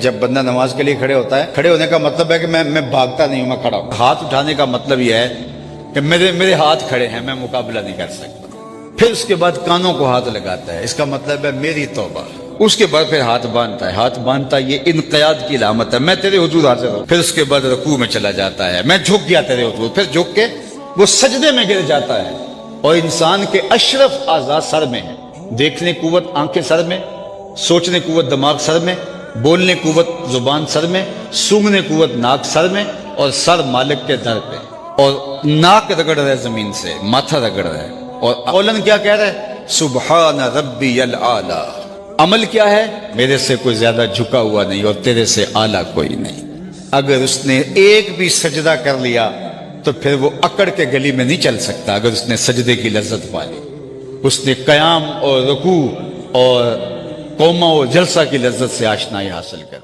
جب بندہ نماز کے لیے کھڑے ہوتا ہے، کھڑے ہونے کا مطلب ہے کہ میں بھاگتا نہیں ہوں، میں کھڑا ہوں۔ ہاتھ اٹھانے کا مطلب یہ ہے کہ میرے ہاتھ کھڑے ہیں، میں مقابلہ نہیں کر سکتا۔ پھر اس کے بعد کانوں کو ہاتھ لگاتا ہے، اس کا مطلب ہے میری توبہ۔ اس کے بعد پھر ہاتھ باندھتا ہے، ہاتھ باندھتا ہے، یہ انقیاد کی علامت ہے، میں تیرے حضور حاضر ہوں۔ پھر اس کے بعد رکوع میں چلا جاتا ہے، میں جھک گیا تیرے حضور، پھر جھک کے وہ سجدے میں گر جاتا ہے۔ اور انسان کے اشرف اعضاء سر میں ہیں، دیکھنے قوت آنکھیں سر میں، سوچنے قوت دماغ سر میں، بولنے قوت زبان سر میں، سونگھنے قوت ناک سر میں، اور سر مالک کے در پہ، اور ناک رگڑ رہا ہے زمین سے، ماتھا رگڑ رہا ہے، اور قولن کیا کہہ رہا ہے؟ سبحان ربی الاعلی۔ عمل کیا ہے؟ میرے سے کوئی زیادہ جھکا ہوا نہیں اور تیرے سے اعلیٰ کوئی نہیں۔ اگر اس نے ایک بھی سجدہ کر لیا تو پھر وہ اکڑ کے گلی میں نہیں چل سکتا۔ اگر اس نے سجدے کی لذت پا لی، اس نے قیام اور رکوع اور قومہ و جلسہ کی لذت سے آشنائی حاصل کر